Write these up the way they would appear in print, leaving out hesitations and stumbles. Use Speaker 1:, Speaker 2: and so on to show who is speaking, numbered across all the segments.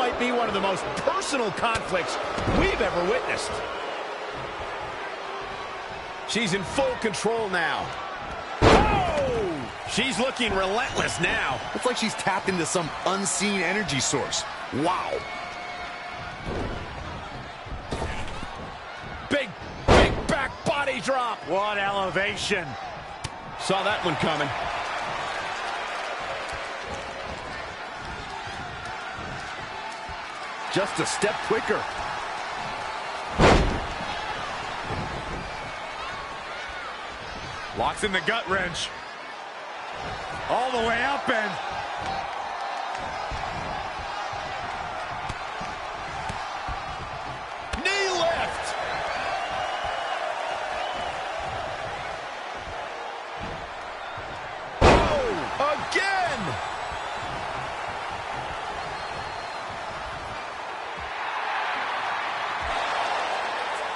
Speaker 1: might be one of the most personal conflicts we've ever witnessed. She's in full control now. Oh! She's looking relentless now.
Speaker 2: It's like she's tapped into some unseen energy source. Wow.
Speaker 1: Big back body drop.
Speaker 3: What elevation.
Speaker 1: Saw that one coming.
Speaker 2: Just a step quicker.
Speaker 3: Locks in the gut wrench. All the way up and...
Speaker 1: knee lift. Oh, again.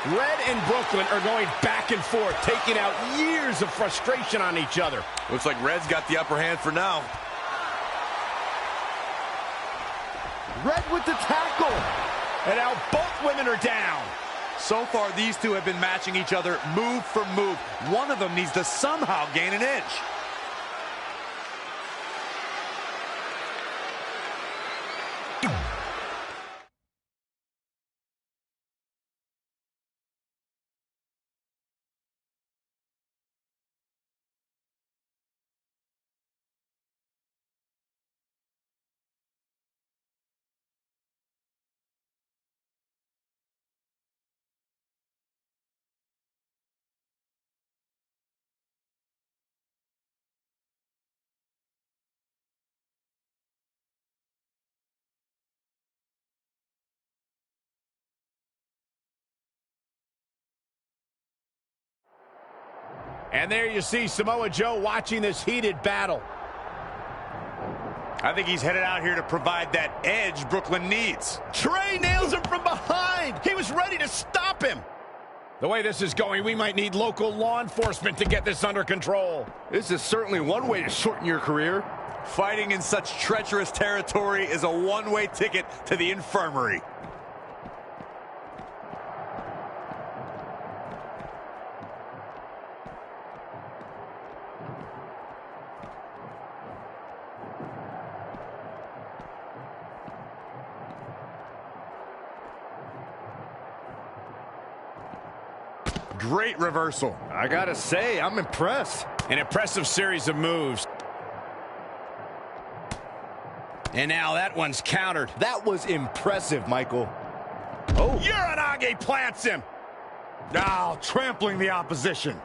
Speaker 1: Red and Brooklyn are going back and forth, taking out years of frustration on each other.
Speaker 4: Looks like Red's got the upper hand for now.
Speaker 2: Red with the tackle.
Speaker 1: And now both women are down.
Speaker 3: So far, these two have been matching each other move for move. One of them needs to somehow gain an edge.
Speaker 1: And there you see Samoa Joe watching this heated battle.
Speaker 3: I think he's headed out here to provide that edge Brooklyn needs.
Speaker 1: Trey nails him from behind. He was ready to stop him. The way this is going, we might need local law enforcement to get this under control.
Speaker 2: This is certainly one way to shorten your career.
Speaker 3: Fighting in such treacherous territory is a one-way ticket to the infirmary. Great reversal.
Speaker 2: I gotta say, I'm impressed.
Speaker 1: An impressive series of moves. And now that one's countered.
Speaker 2: That was impressive, Michael.
Speaker 1: Oh. Uranage plants him.
Speaker 3: Now trampling the opposition.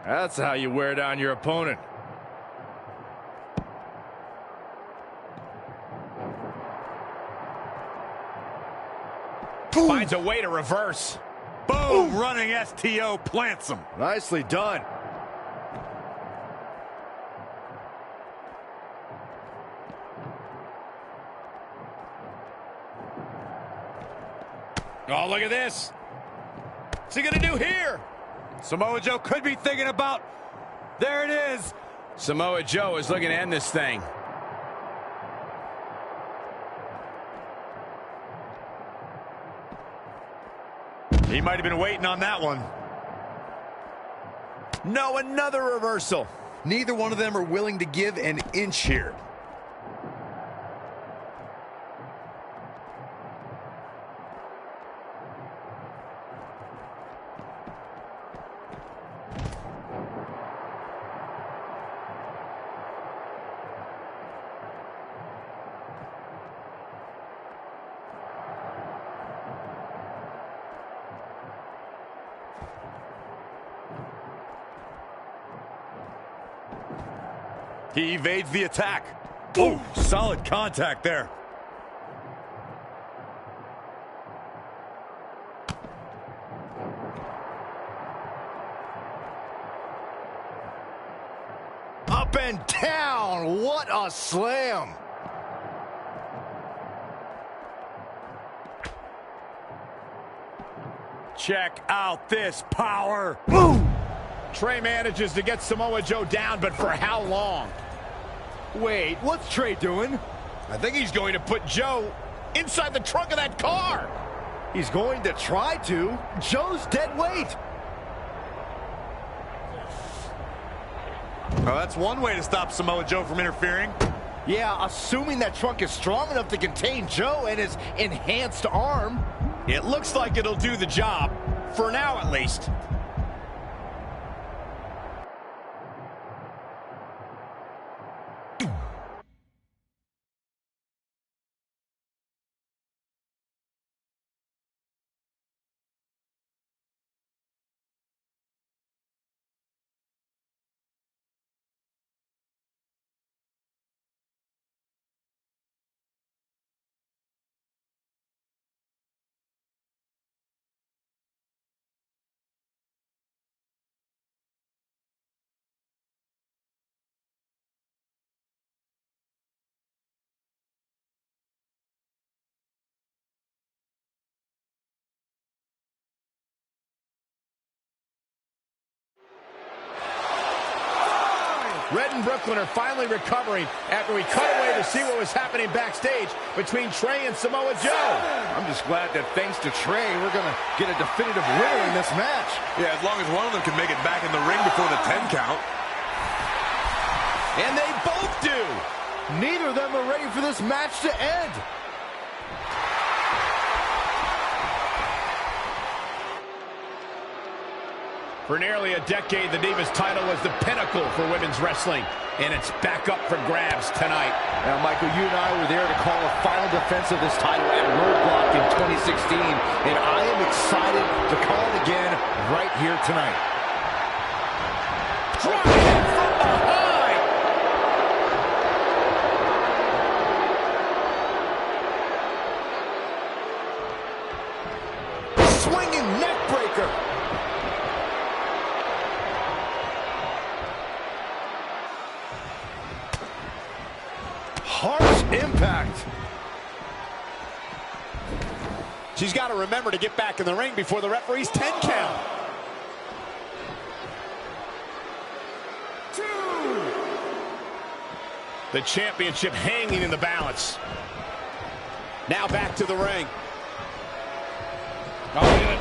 Speaker 2: That's how you wear down your opponent.
Speaker 1: Finds a way to reverse.
Speaker 3: Boom! Ooh. Running STO plants him.
Speaker 2: Nicely done.
Speaker 1: Oh, look at this. What's he gonna do here?
Speaker 3: Samoa Joe could be thinking about... There it is.
Speaker 1: Samoa Joe is looking to end this thing.
Speaker 3: He might have been waiting on that one.
Speaker 1: No, another reversal.
Speaker 2: Neither one of them are willing to give an inch here.
Speaker 3: He evades the attack. Oh, solid contact there.
Speaker 2: Up and down. What a slam.
Speaker 3: Check out this power.
Speaker 2: Boom.
Speaker 1: Trey manages to get Samoa Joe down, but for how long?
Speaker 2: Wait, what's Trey doing?
Speaker 1: I think he's going to put Joe inside the trunk of that car.
Speaker 2: He's going to try to. Joe's dead weight.
Speaker 3: Well, that's one way to stop Samoa Joe from interfering.
Speaker 2: Yeah, assuming that trunk is strong enough to contain Joe and his enhanced arm.
Speaker 1: It looks like it'll do the job, for now at least. Red and Brooklyn are finally recovering after we cut away to see what was happening backstage between Trey and Samoa Joe.
Speaker 2: I'm just glad that thanks to Trey, we're going to get a definitive winner in this match.
Speaker 4: Yeah, as long as one of them can make it back in the ring before the 10 count.
Speaker 1: And they both do.
Speaker 2: Neither of them are ready for this match to end.
Speaker 1: For nearly a decade, the Divas title was the pinnacle for women's wrestling, and it's back up for grabs tonight.
Speaker 2: Now, Michael, you and I were there to call a final defense of this title at Roadblock in 2016, and I am excited to call it again right here tonight.
Speaker 1: Drop it from behind!
Speaker 2: Swinging neck breaker. Harsh impact.
Speaker 1: She's got to remember to get back in the ring before the referee's 10 count.
Speaker 2: 2.
Speaker 1: The championship hanging in the balance. Now back to the ring. Oh, good.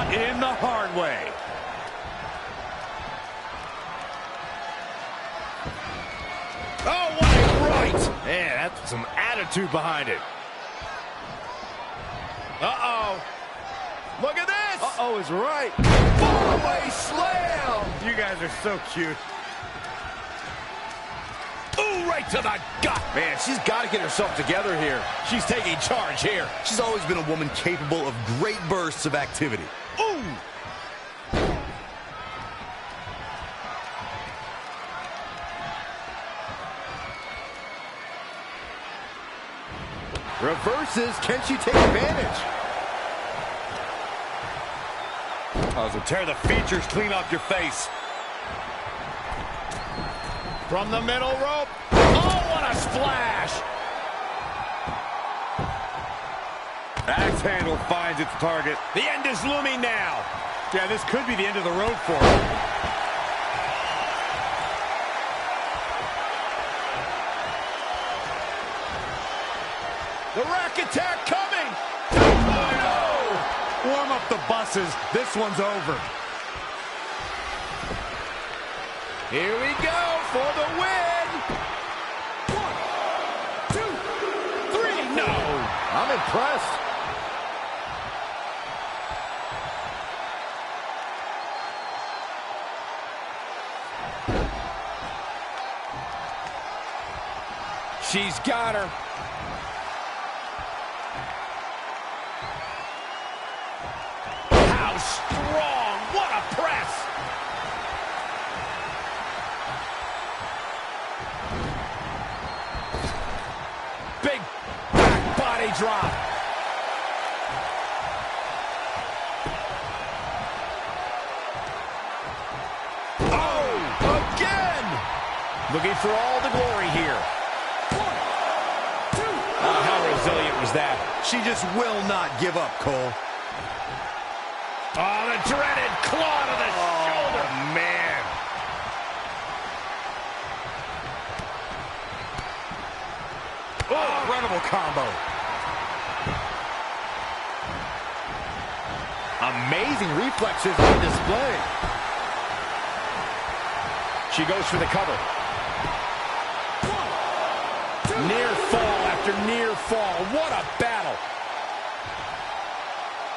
Speaker 3: In the hard way.
Speaker 1: Oh, what a right!
Speaker 2: Man, that's some attitude behind it.
Speaker 1: Uh-oh. Look at this!
Speaker 2: Uh-oh is right.
Speaker 1: Four-way slam!
Speaker 3: You guys are so cute.
Speaker 1: Ooh, right to the gut!
Speaker 2: Man, she's got to get herself together here.
Speaker 1: She's taking charge here.
Speaker 4: She's always been a woman capable of great bursts of activity.
Speaker 1: Ooh!
Speaker 2: Reverses. Can she take advantage?
Speaker 3: Oh, so tear the features clean off your face.
Speaker 1: From the middle rope. Oh, what a splash!
Speaker 3: Axe handle finds its target.
Speaker 1: The end is looming now.
Speaker 3: Yeah, this could be the end of the road for her.
Speaker 1: The rack attack coming! 2.0!
Speaker 3: Warm up the buses. This one's over.
Speaker 1: Here we go for the win! 1, 2, 3, no!
Speaker 2: I'm impressed.
Speaker 1: She's got her. How strong! What a press! Big back body drop. Oh, again! Looking for all the glory here. 1, 2. Oh, how resilient was that?
Speaker 4: She just will not give up, Cole.
Speaker 1: Oh, the dreaded claw to the shoulder.
Speaker 4: Man. Oh, incredible combo.
Speaker 2: Amazing reflexes on display.
Speaker 1: She goes for the cover. Near fall after near fall. What a battle.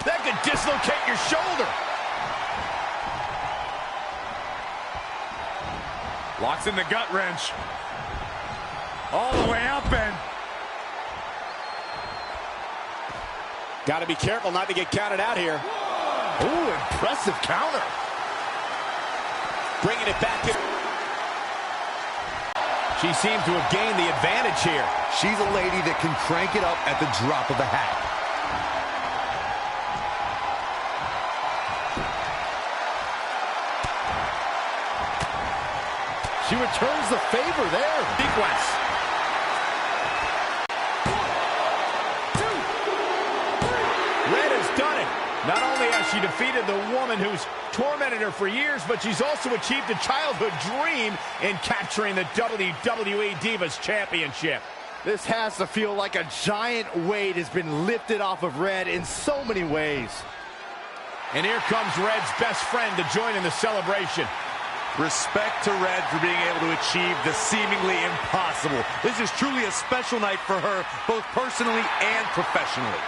Speaker 1: That could dislocate your shoulder.
Speaker 3: Locks in the gut wrench. All the way up and...
Speaker 1: Got to be careful not to get counted out here.
Speaker 2: Ooh, impressive counter.
Speaker 1: Bringing it back in. She seemed to have gained the advantage here.
Speaker 4: She's a lady that can crank it up at the drop of a hat.
Speaker 2: She returns the favor there.
Speaker 1: Sequence. 1, 2, 3. Red has done it. Not only has she defeated the woman who's tormented her for years, but she's also achieved a childhood dream in capturing the WWE Divas Championship.
Speaker 2: This has to feel like a giant weight has been lifted off of Red in so many ways.
Speaker 1: And here comes Red's best friend to join in the celebration.
Speaker 3: Respect to Red for being able to achieve the seemingly impossible. This is truly a special night for her, both personally and professionally.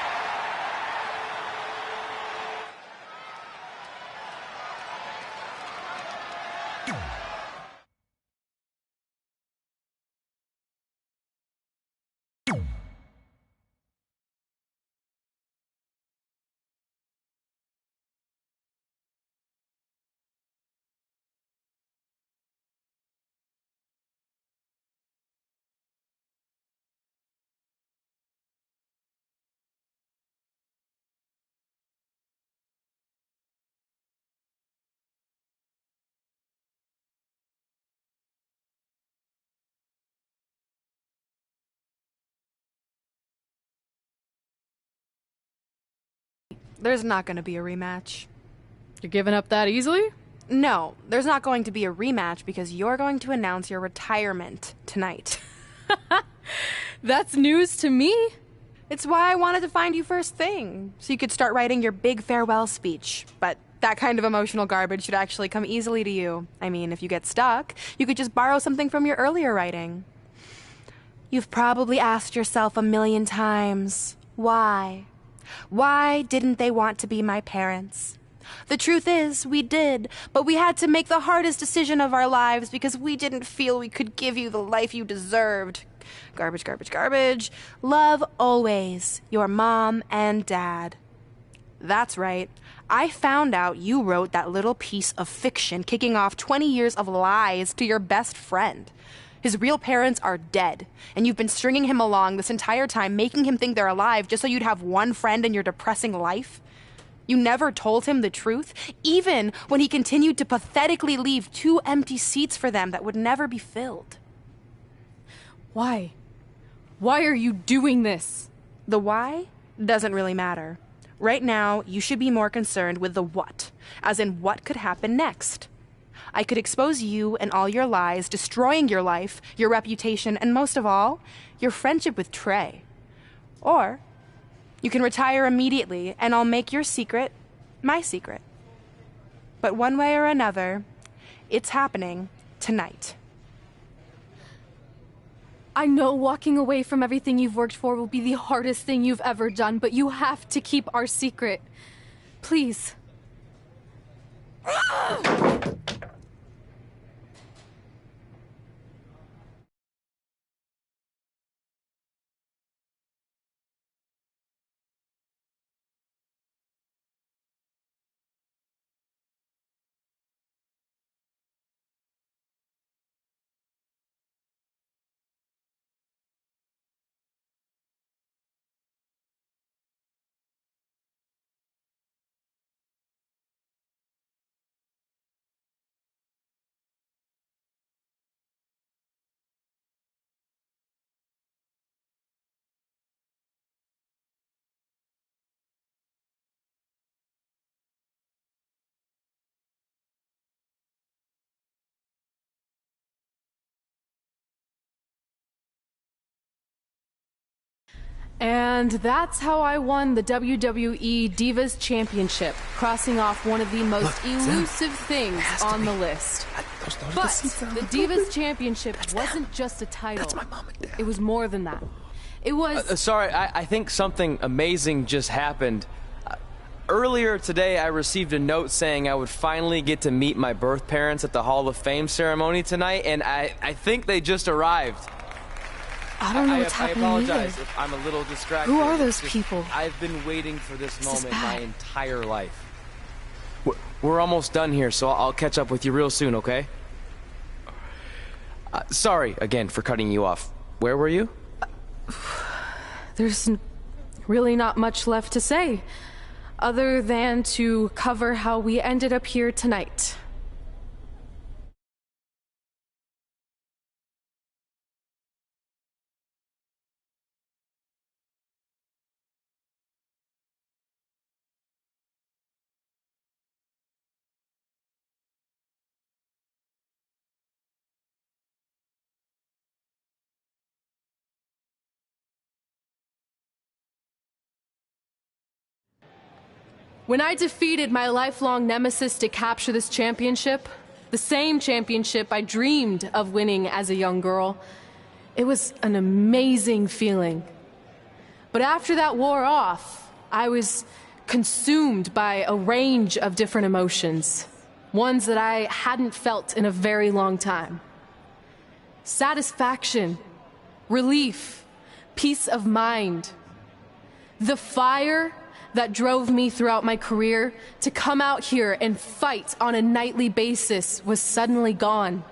Speaker 5: There's not going to be a rematch.
Speaker 6: You're giving up that easily?
Speaker 5: No, there's not going to be a rematch because you're going to announce your retirement tonight.
Speaker 6: That's news to me.
Speaker 5: It's why I wanted to find you first thing, so you could start writing your big farewell speech. But that kind of emotional garbage should actually come easily to you. I mean, if you get stuck, you could just borrow something from your earlier writing. You've probably asked yourself a million times, why? Why didn't they want to be my parents? The truth is, we did, but we had to make the hardest decision of our lives because we didn't feel we could give you the life you deserved. Garbage, garbage, garbage. Love always, your mom and dad. That's right. I found out you wrote that little piece of fiction kicking off 20 years of lies to your best friend. His real parents are dead, and you've been stringing him along this entire time, making him think they're alive just so you'd have one friend in your depressing life. You never told him the truth, even when he continued to pathetically leave 2 empty seats for them that would never be filled.
Speaker 6: Why? Why are you doing this?
Speaker 5: The why doesn't really matter. Right now, you should be more concerned with the what, as in what could happen next. I could expose you and all your lies, destroying your life, your reputation, and most of all, your friendship with Trey. Or you can retire immediately, and I'll make your secret my secret. But one way or another, it's happening tonight.
Speaker 6: I know walking away from everything you've worked for will be the hardest thing you've ever done, but you have to keep our secret. Please. And that's how I won the WWE Divas Championship, crossing off one of the most elusive things on the list. But the Divas Championship wasn't just a title. That's my mom and dad. It was more than that. It was...
Speaker 7: Sorry, I think something amazing just happened. Earlier today, I received a note saying I would finally get to meet my birth parents at the Hall of Fame ceremony tonight, and I think they just arrived.
Speaker 6: I don't know what's happening.
Speaker 7: I apologize
Speaker 6: either.
Speaker 7: if I'm a little distracted.
Speaker 6: Who are those people?
Speaker 7: I've been waiting for this moment my
Speaker 6: bad.
Speaker 7: entire life. We're almost done here, so I'll catch up with you real soon, okay? Sorry again for cutting you off. Where were you?
Speaker 6: There's really not much left to say, other than to cover how we ended up here tonight. When I defeated my lifelong nemesis to capture this championship, the same championship I dreamed of winning as a young girl, it was an amazing feeling. But after that wore off, I was consumed by a range of different emotions, ones that I hadn't felt in a very long time. Satisfaction, relief, peace of mind. The fire that drove me throughout my career to come out here and fight on a nightly basis was suddenly gone.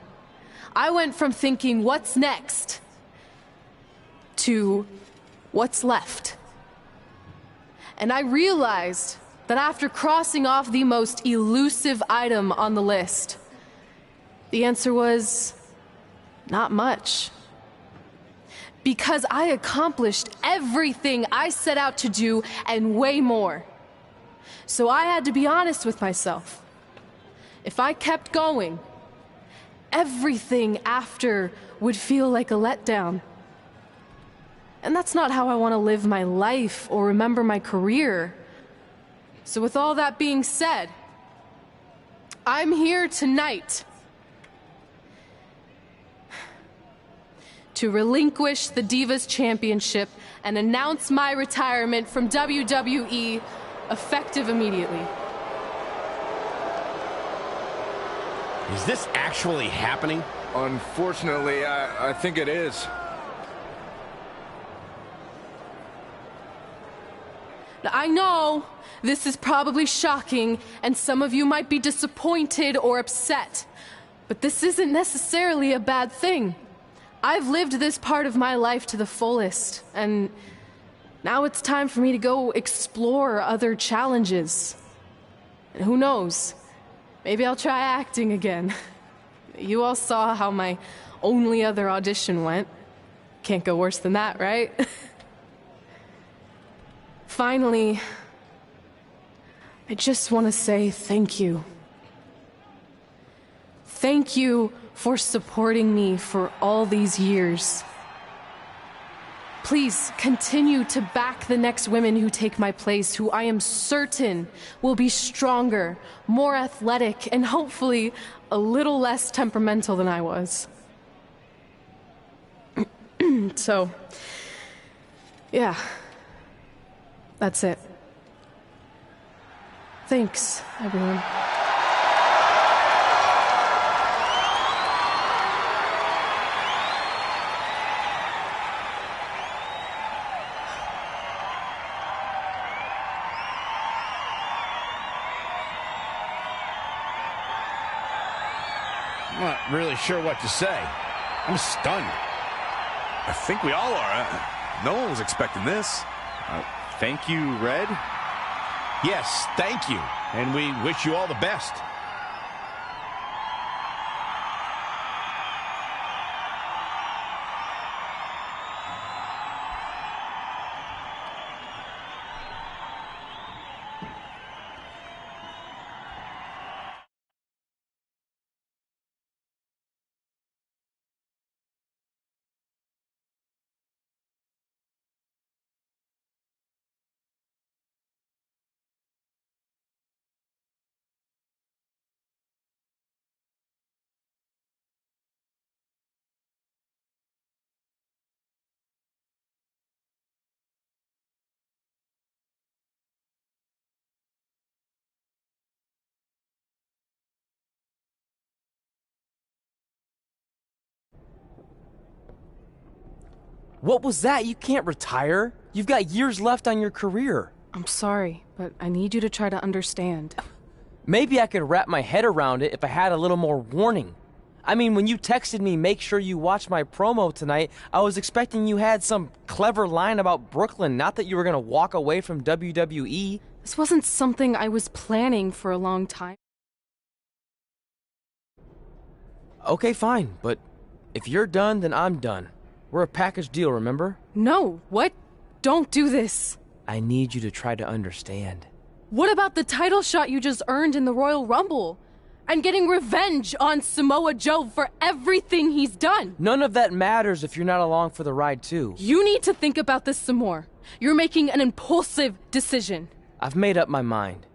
Speaker 6: I went from thinking, what's next, to what's left. And I realized that after crossing off the most elusive item on the list, the answer was not much. Because I accomplished everything I set out to do and way more. So I had to be honest with myself. If I kept going, everything after would feel like a letdown. And that's not how I want to live my life or remember my career. So with all that being said, I'm here tonight to relinquish the Divas Championship and announce my retirement from WWE, effective immediately.
Speaker 1: Is this actually happening?
Speaker 2: Unfortunately, I think it is.
Speaker 6: Now, I know this is probably shocking, and some of you might be disappointed or upset, but this isn't necessarily a bad thing. I've lived this part of my life to the fullest, and now it's time for me to go explore other challenges. And who knows, maybe I'll try acting again. You all saw how my only other audition went. Can't go worse than that, right? Finally, I just want to say thank you. Thank you for supporting me for all these years. Please continue to back the next women who take my place, who I am certain will be stronger, more athletic, and hopefully a little less temperamental than I was. So, yeah, that's it. Thanks, everyone.
Speaker 1: I'm not really sure what to say. I'm stunned.
Speaker 4: I think we all are. No one was expecting this.
Speaker 3: Thank you, Red.
Speaker 1: Yes, thank you. And we wish you all the best.
Speaker 7: What was that? You can't retire. You've got years left on your career.
Speaker 6: I'm sorry, but I need you to try to understand.
Speaker 7: Maybe I could wrap my head around it if I had a little more warning. I mean, when you texted me, make sure you watch my promo tonight, I was expecting you had some clever line about Brooklyn, not that you were going to walk away from WWE.
Speaker 6: This wasn't something I was planning for a long time.
Speaker 7: Okay, fine, but if you're done, then I'm done. We're a package deal, remember?
Speaker 6: No, what? Don't do this.
Speaker 7: I need you to try to understand.
Speaker 6: What about the title shot you just earned in the Royal Rumble? And getting revenge on Samoa Joe for everything he's done?
Speaker 7: None of that matters if you're not along for the ride, too.
Speaker 6: You need to think about this some more. You're making an impulsive decision.
Speaker 7: I've made up my mind.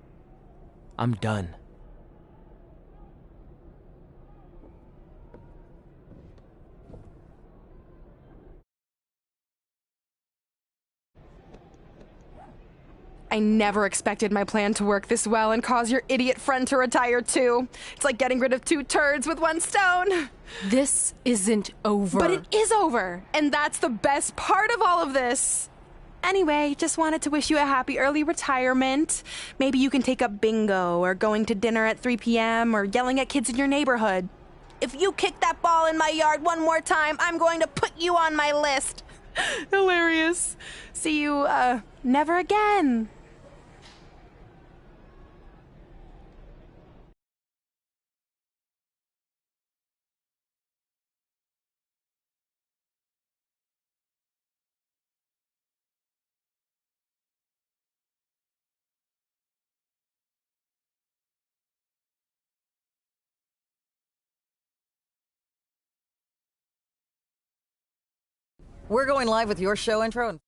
Speaker 7: I'm done.
Speaker 5: I never expected my plan to work this well and cause your idiot friend to retire too. It's like getting rid of 2 turds with 1 stone.
Speaker 6: This isn't over.
Speaker 5: But it is over, and that's the best part of all of this. Anyway, just wanted to wish you a happy early retirement. Maybe you can take up bingo or going to dinner at 3 p.m. or yelling at kids in your neighborhood. If you kick that ball in my yard one more time, I'm going to put you on my list. Hilarious. See you, never again.
Speaker 8: We're going live with your show intro.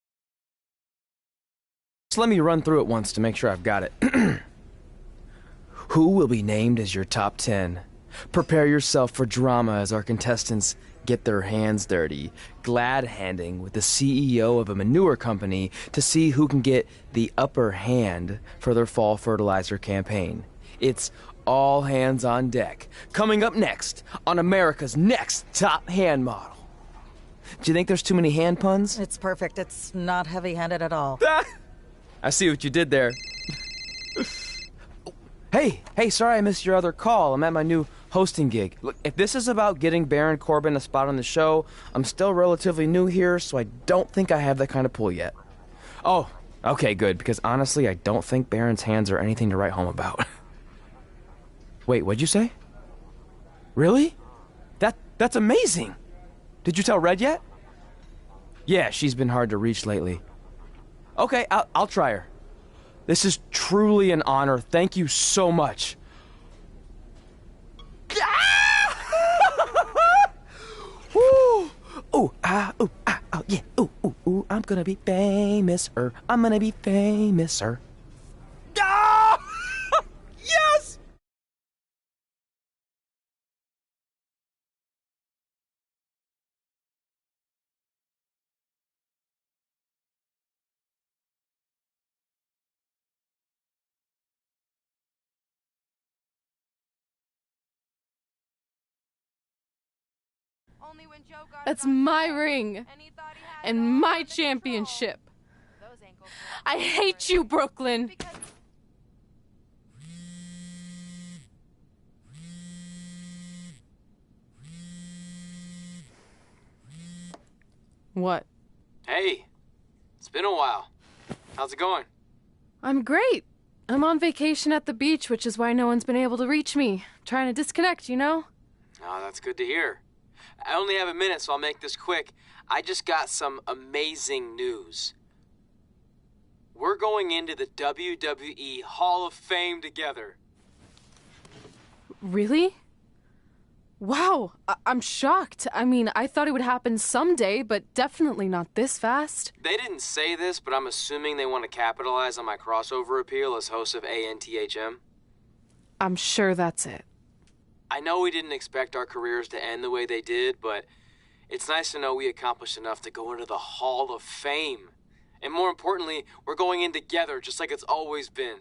Speaker 7: Just let me run through it once to make sure I've got it. Who will be named as your top 10? Prepare yourself for drama as our contestants get their hands dirty, glad-handing with the CEO of a manure company to see who can get the upper hand for their fall fertilizer campaign. It's all hands on deck. Coming up next on America's Next Top Hand Model. Do you think there's too many hand puns?
Speaker 8: It's perfect. It's not heavy-handed at all.
Speaker 7: I see what you did there. Hey, sorry I missed your other call. I'm at my new hosting gig. Look, if this is about getting Baron Corbin a spot on the show, I'm still relatively new here, so I don't think I have that kind of pull yet. Oh, okay, good, because honestly, I don't think Baron's hands are anything to write home about. Wait, what'd you say? Really? That's amazing! Did you tell Red yet? Yeah, she's been hard to reach lately. Okay, I'll try her. This is truly an honor. Thank you so much. Woo! Ooh, ooh, oh, yeah. Ooh, I'm gonna be famous-er. I'm gonna be famous-er. Ah! Yes!
Speaker 6: That's my ring and my championship. I hate you, Brooklyn. What?
Speaker 7: Hey, it's been a while. How's it going?
Speaker 6: I'm great. I'm on vacation at the beach, which is why no one's been able to reach me. Trying to disconnect, you know?
Speaker 7: Oh, that's good to hear. I only have a minute, so I'll make this quick. I just got some amazing news. We're going into the WWE Hall of Fame together.
Speaker 6: Really? Wow, I'm shocked. I mean, I thought it would happen someday, but definitely not this fast.
Speaker 7: They didn't say this, but I'm assuming they want to capitalize on my crossover appeal as host of ANTHM.
Speaker 6: I'm sure that's it.
Speaker 7: I know we didn't expect our careers to end the way they did, but it's nice to know we accomplished enough to go into the Hall of Fame. And more importantly, we're going in together, just like it's always been.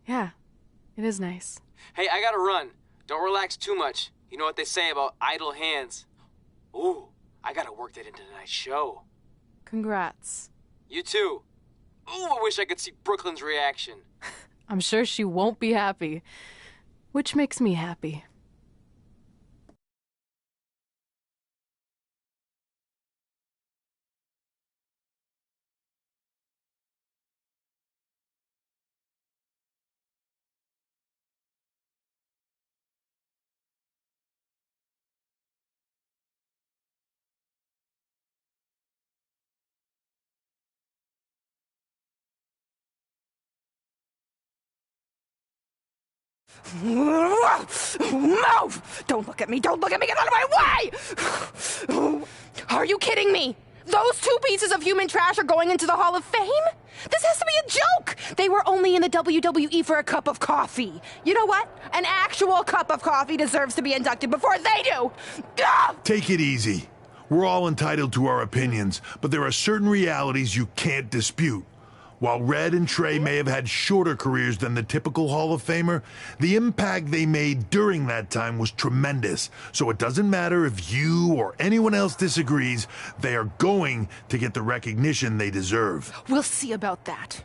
Speaker 6: Yeah, it is nice.
Speaker 7: Hey, I gotta run. Don't relax too much. You know what they say about idle hands. Ooh, I gotta work that into tonight's show.
Speaker 5: Congrats.
Speaker 7: You too. Ooh, I wish I could see Brooklyn's reaction.
Speaker 6: I'm sure she won't be happy, which makes me happy.
Speaker 5: Move! Don't look at me! Don't look at me! Get out of my way! Are you kidding me? Those two pieces of human trash are going into the Hall of Fame? This has to be a joke! They were only in the WWE for a cup of coffee. You know what? An actual cup of coffee deserves to be inducted before they do! Ugh!
Speaker 9: Take it easy. We're all entitled to our opinions, but there are certain realities you can't dispute. While Red and Trey may have had shorter careers than the typical Hall of Famer, the impact they made during that time was tremendous. So it doesn't matter if you or anyone else disagrees, they are going to get the recognition they deserve.
Speaker 5: We'll see about that.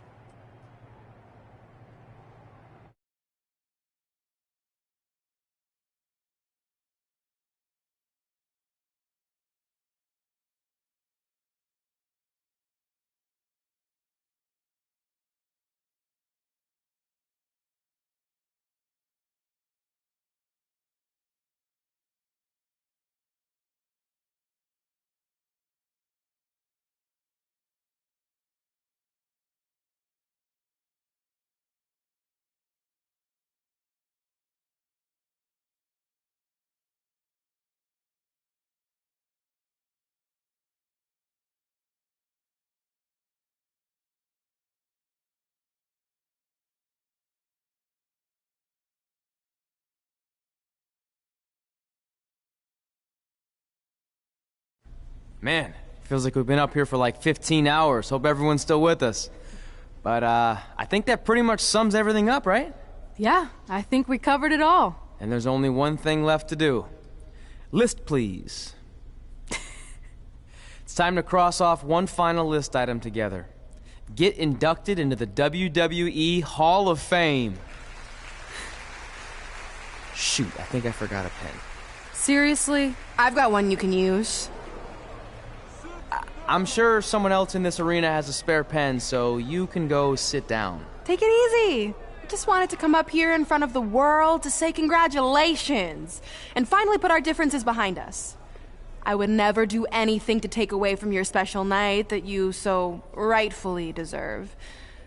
Speaker 7: Man, feels like we've been up here for like 15 hours. Hope everyone's still with us. But, I think that pretty much sums everything up, right?
Speaker 6: Yeah, I think we covered it all.
Speaker 7: And there's only one thing left to do. List, please. It's time to cross off one final list item together. Get inducted into the WWE Hall of Fame. Shoot, I think I forgot a pen.
Speaker 6: Seriously?
Speaker 5: I've got one you can use.
Speaker 7: I'm sure someone else in this arena has a spare pen, so you can go sit down.
Speaker 5: Take it easy. I just wanted to come up here in front of the world to say congratulations and finally put our differences behind us. I would never do anything to take away from your special night that you so rightfully deserve.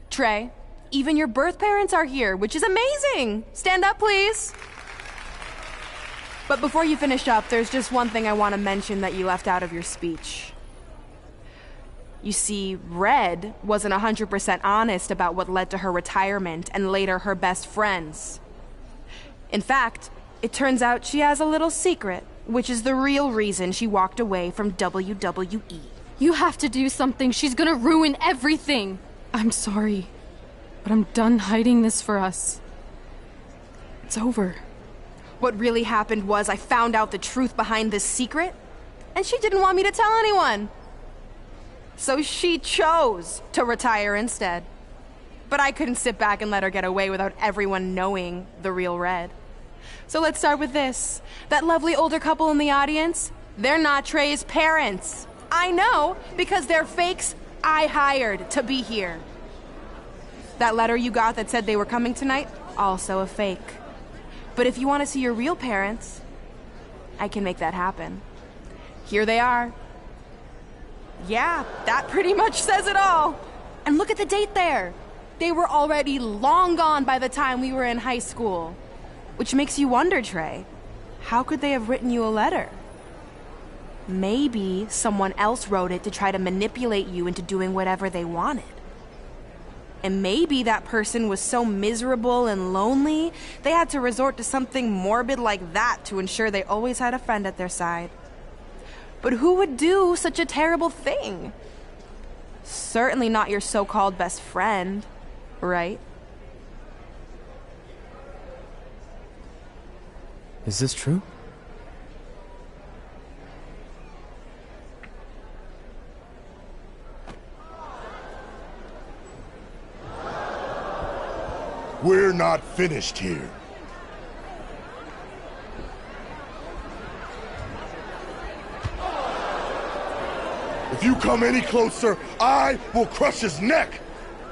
Speaker 5: Trey, even your birth parents are here, which is amazing. Stand up, please. But before you finish up, there's just one thing I want to mention that you left out of your speech. You see, Red wasn't 100% honest about what led to her retirement and later her best friends. In fact, it turns out she has a little secret, which is the real reason she walked away from WWE.
Speaker 6: You have to do something. She's gonna ruin everything. I'm sorry, but I'm done hiding this for us. It's over.
Speaker 5: What really happened was I found out the truth behind this secret, and she didn't want me to tell anyone. So she chose to retire instead. But I couldn't sit back and let her get away without everyone knowing the real Red. So let's start with this. That lovely older couple in the audience, they're not Trey's parents. I know, because they're fakes I hired to be here. That letter you got that said they were coming tonight, also a fake. But if you want to see your real parents, I can make that happen. Here they are. Yeah, that pretty much says it all. And look at the date there. They were already long gone by the time we were in high school. Which makes you wonder, Trey, how could they have written you a letter? Maybe someone else wrote it to try to manipulate you into doing whatever they wanted. And maybe that person was so miserable and lonely, they had to resort to something morbid like that to ensure they always had a friend at their side. But who would do such a terrible thing? Certainly not your so-called best friend, right?
Speaker 7: Is this true?
Speaker 10: We're not finished here. If you come any closer, I will crush his neck.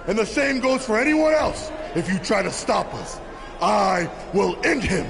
Speaker 10: And the same goes for anyone else. If you try to stop us, I will end him.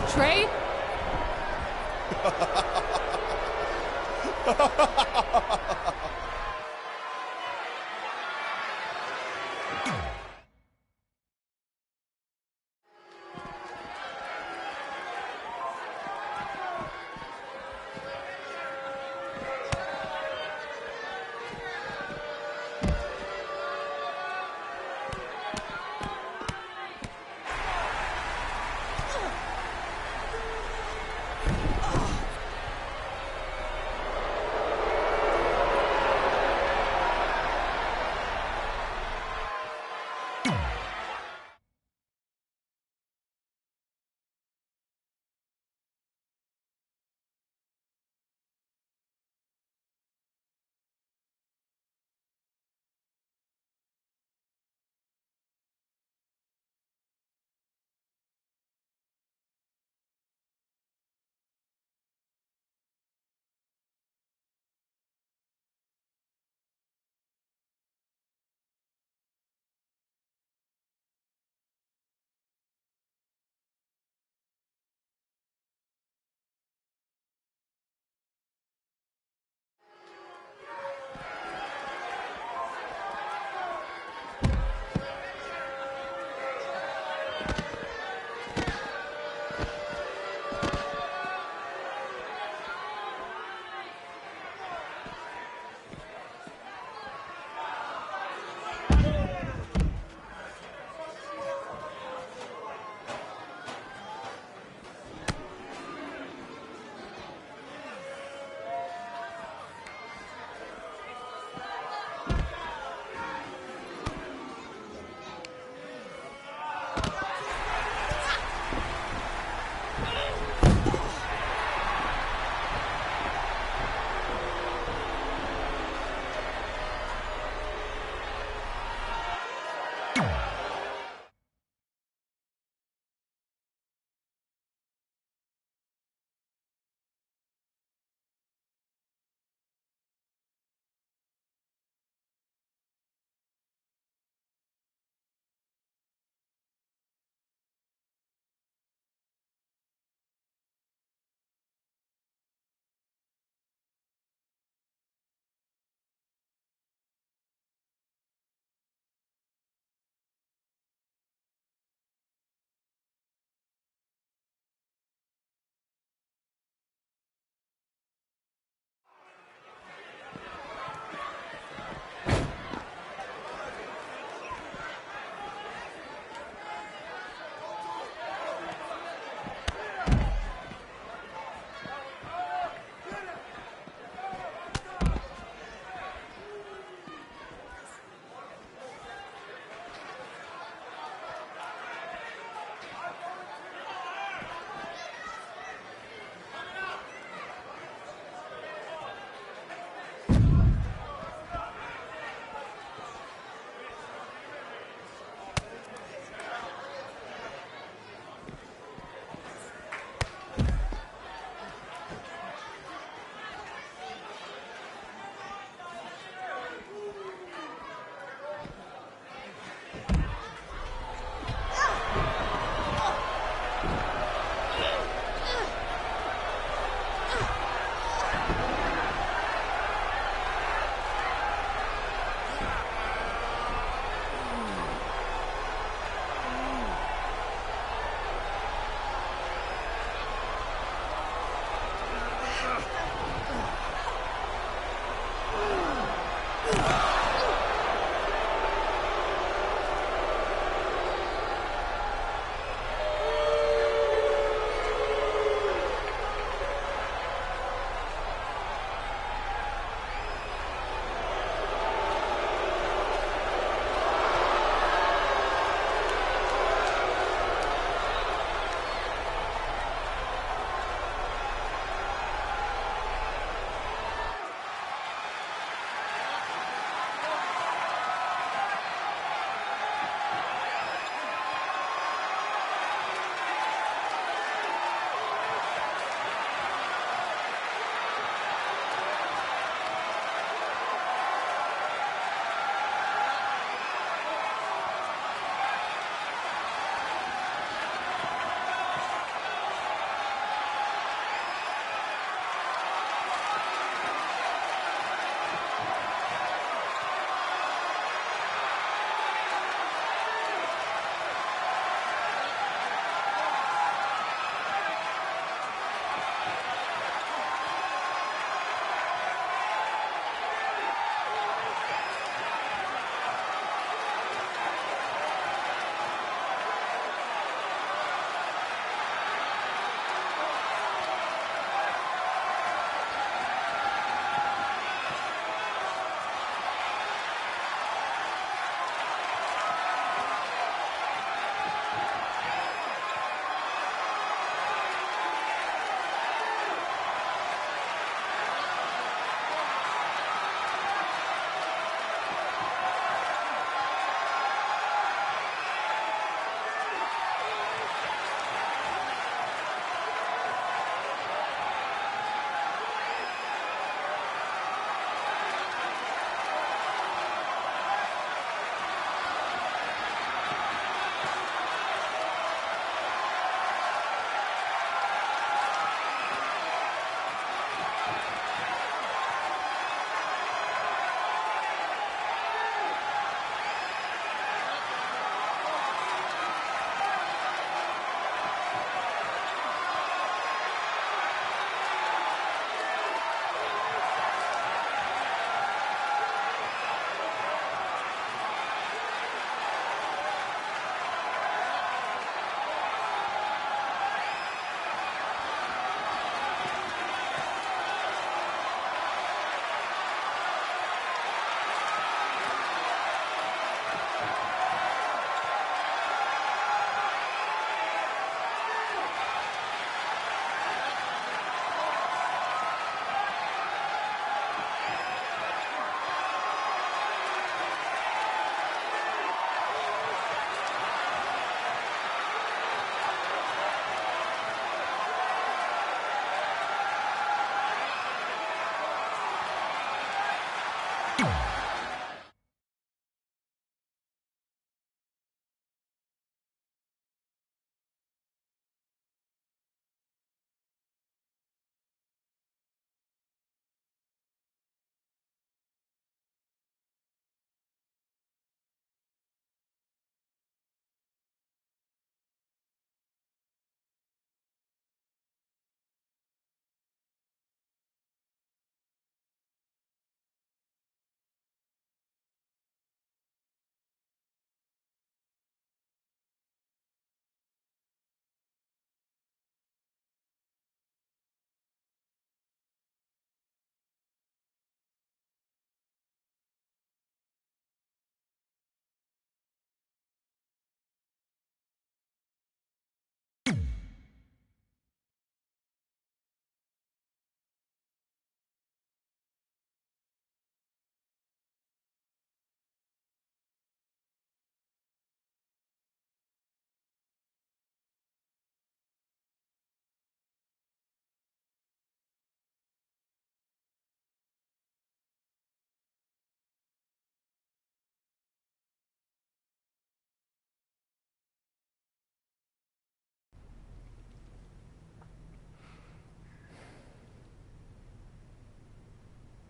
Speaker 6: Trey?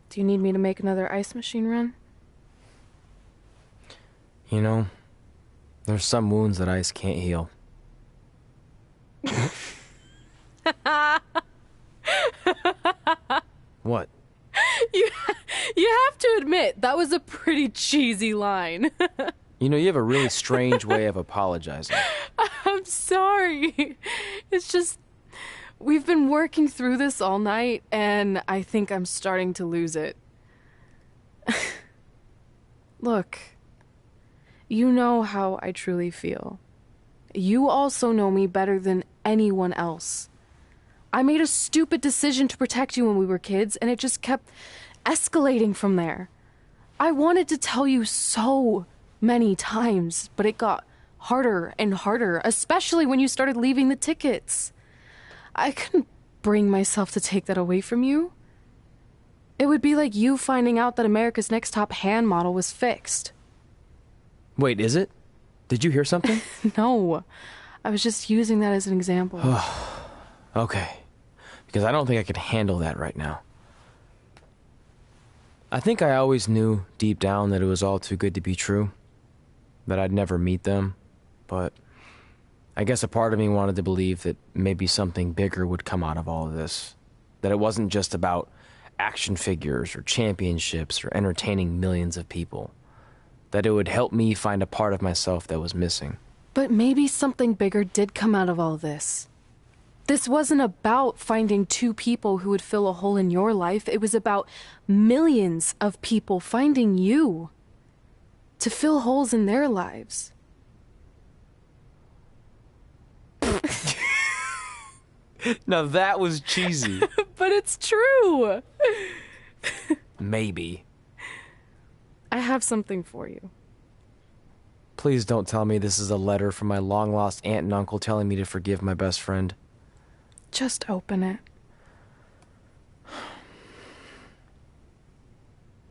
Speaker 6: Do you need me to make another ice machine run?
Speaker 7: You know, there's some wounds that ice can't heal. What?
Speaker 6: You have to admit, that was a pretty cheesy line.
Speaker 7: You know, you have a really strange way of apologizing.
Speaker 6: I'm sorry. It's just, we've been working through this all night, and I think I'm starting to lose it. Look, you know how I truly feel. You also know me better than anyone else. I made a stupid decision to protect you when we were kids, and it just kept escalating from there. I wanted to tell you so many times, but it got harder and harder, especially when you started leaving the tickets. I couldn't bring myself to take that away from you. It would be like you finding out that America's Next Top hand model was fixed.
Speaker 7: Wait, is it? Did you hear something?
Speaker 6: No, I was just using that as an example.
Speaker 7: Okay, because I don't think I could handle that right now. I think I always knew deep down that it was all too good to be true, that I'd never meet them, but I guess a part of me wanted to believe that maybe something bigger would come out of all of this, that it wasn't just about action figures or championships or entertaining millions of people, that it would help me find a part of myself that was missing.
Speaker 6: But maybe something bigger did come out of all this. This wasn't about finding two people who would fill a hole in your life. It was about millions of people finding you to fill holes in their lives.
Speaker 7: Now that was cheesy.
Speaker 6: But it's true.
Speaker 7: Maybe.
Speaker 6: I have something for you.
Speaker 7: Please don't tell me this is a letter from my long-lost aunt and uncle telling me to forgive my best friend.
Speaker 6: Just open it.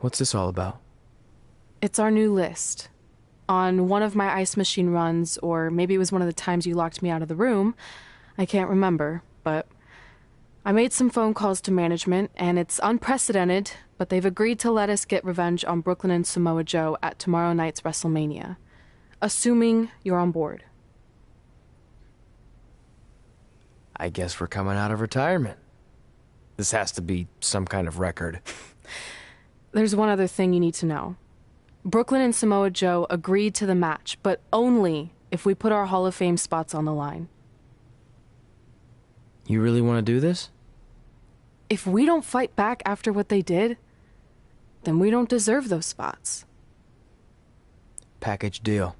Speaker 7: What's this all about?
Speaker 6: It's our new list. On one of my ice machine runs, or maybe it was one of the times you locked me out of the room, I can't remember, but I made some phone calls to management, and it's unprecedented, but they've agreed to let us get revenge on Brooklyn and Samoa Joe at tomorrow night's WrestleMania, assuming you're on board.
Speaker 7: I guess we're coming out of retirement. This has to be some kind of record.
Speaker 6: There's one other thing you need to know. Brooklyn and Samoa Joe agreed to the match, but only if we put our Hall of Fame spots on the line.
Speaker 7: You really want to do this?
Speaker 6: If we don't fight back after what they did, then we don't deserve those spots.
Speaker 7: Package deal.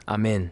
Speaker 7: I'm in.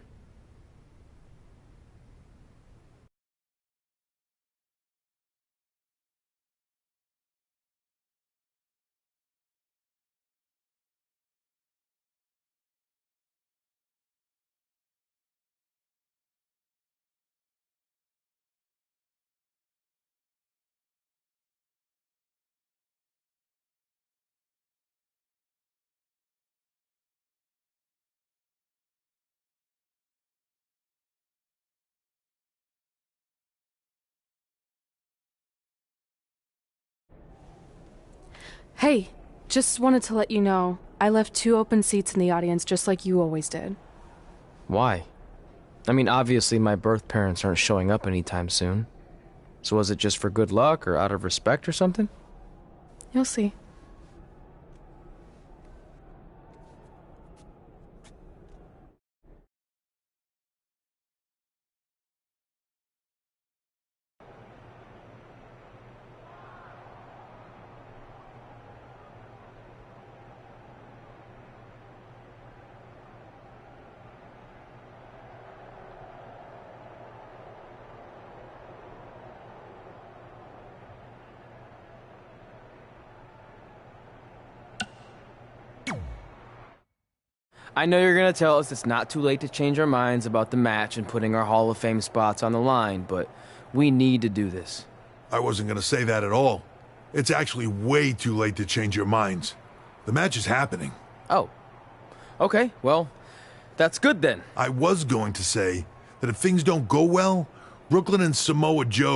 Speaker 6: Hey, just wanted to let you know, I left 2 open seats in the audience just like you always did.
Speaker 7: Why? I mean, obviously my birth parents aren't showing up anytime soon. So was it just for good luck or out of respect or something?
Speaker 6: You'll see.
Speaker 7: I know you're going to tell us it's not too late to change our minds about the match and putting our Hall of Fame spots on the line, but we need to do this.
Speaker 9: I wasn't going to say that at all. It's actually way too late to change your minds. The match is happening.
Speaker 7: Oh. Okay, well, that's good then.
Speaker 9: I was going to say that if things don't go well, Brooklyn and Samoa Joe